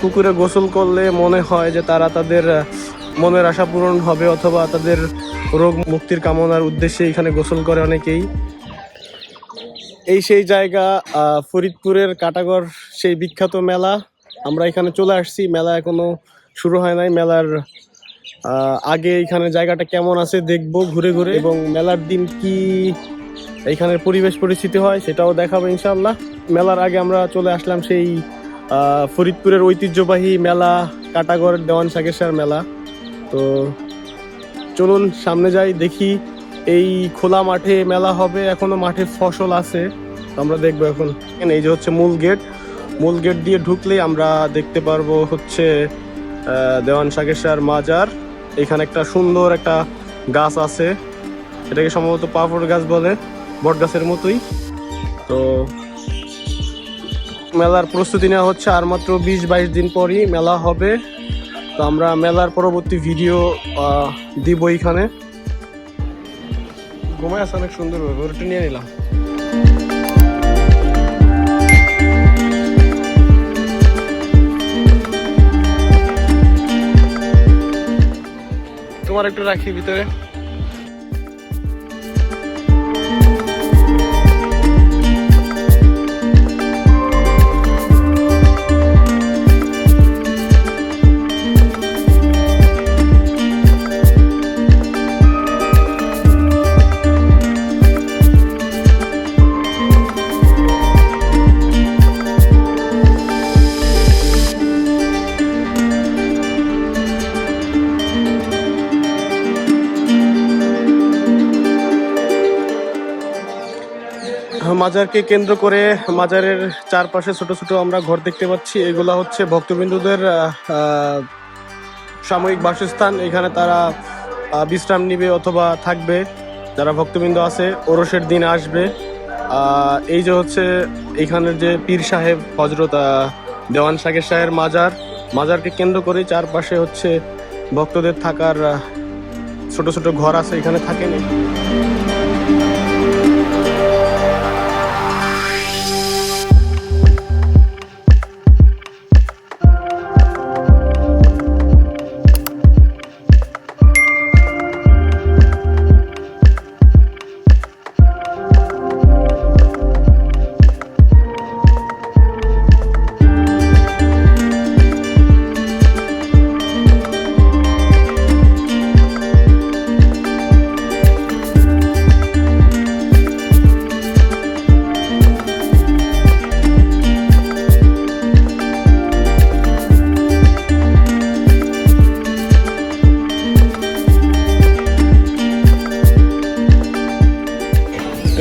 পুকুরে গোসল করলে মনে হয় যে তারা তাদের মনের আশা পূরণ হবে অথবা তাদের রোগ মুক্তির কামনার উদ্দেশ্যে এখানে গোসল করে অনেকেই। এই সেই জায়গা ফরিদপুরের কাটাগড়, সেই বিখ্যাত মেলা। আমরা এখানে চলে আসছি, মেলা এখনো শুরু হয় নাই। মেলার আগে এখানে জায়গাটা কেমন আছে দেখবো ঘুরে ঘুরে, এবং মেলার দিন কি এইখানের পরিবেশ পরিস্থিতি হয় সেটাও দেখাবো ইনশাআল্লাহ। মেলার আগে আমরা চলে আসলাম সেই ফরিদপুরের ঐতিহ্যবাহী মেলা, কাটাগড় দেওয়ান শাকের মেলা। তো চলুন সামনে যাই, দেখি। এই খোলা মাঠে মেলা হবে, এখনো মাঠে ফসল আছে, আমরা দেখবো এখন। এই যে হচ্ছে মূল গেট, মূল গেট দিয়ে ঢুকলেই আমরা দেখতে পারবো হচ্ছে দেওয়ান শাকের মাজার। এখানে একটা সুন্দর একটা গাছ আছে, এটাকে সম্ভবত পাফড় গাছ বলে, বট গাছের মতোই। তো মেলার প্রস্তুতি নেওয়া হচ্ছে, আর মাত্র 20-22 দিন পরই মেলা হবে। তো আমরা মেলার পরবর্তী ভিডিও দিব এখানে। ঘুমায় আছে অনেক সুন্দর ভাবে, ওটা নিয়ে নিলাম। তোমার একটু রাখি ভিতরে। মাজারকে কেন্দ্র করে মাজারের চারপাশে ছোট ছোট আমরা ঘর দেখতে পাচ্ছি। এগুলা হচ্ছে ভক্তবিন্দুদের সাময়িক বাসস্থান। এখানে তারা বিশ্রাম নিবে অথবা থাকবে, যারা ভক্তবিন্দু আছে, ওরসের দিন আসবে। এই যে হচ্ছে এইখানের যে পীর সাহেব হজরত দেওয়ান শাকের শাহের মাজার, মাজারকে কেন্দ্র করে চারপাশে হচ্ছে ভক্তদের থাকার ছোট ছোট ঘর আছে, এখানে থাকেন।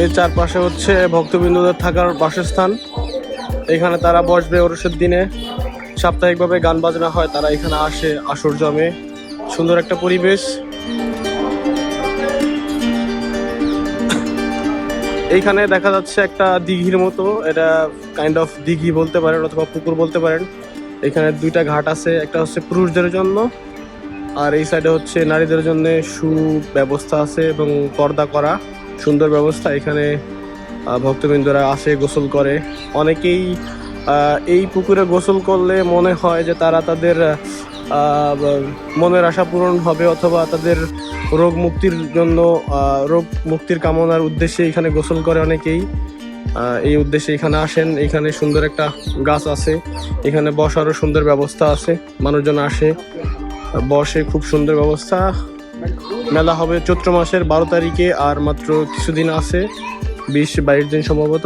এর চারপাশে হচ্ছে ভক্তবিন্দুদের থাকার বাসস্থান। এখানে তারা বসবে ওরসের দিনে, সাপ্তাহিকভাবে গান বাজনা হয়, তারা এখানে আসে, আসর জমে, সুন্দর একটা পরিবেশ। এইখানে দেখা যাচ্ছে একটা দিঘির মতো, এটা কাইন্ড অফ দিঘি বলতে পারেন অথবা পুকুর বলতে পারেন। এখানে দুইটা ঘাট আছে, একটা হচ্ছে পুরুষদের জন্য আর এই সাইডে হচ্ছে নারীদের জন্য সুব্যবস্থা আছে এবং পর্দা করা সুন্দর ব্যবস্থা। এখানে ভক্তবৃন্দরা আসে, গোসল করে। অনেকেই এই পুকুরে গোসল করলে মনে হয় যে তারা তাদের মনের আশা পূরণ হবে অথবা তাদের রোগ মুক্তির জন্য, রোগ মুক্তির কামনার উদ্দেশ্যে এখানে গোসল করে অনেকেই। এই উদ্দেশ্যে এখানে আসেন। এখানে সুন্দর একটা গাছ আছে, এখানে বসারও সুন্দর ব্যবস্থা আছে, মানুষজন আসে, বসে, খুব সুন্দর ব্যবস্থা। মেলা হবে চৈত্র মাসের 12 তারিখে, আর মাত্র কিছুদিন আছে, 20-22 দিন সম্ভবত।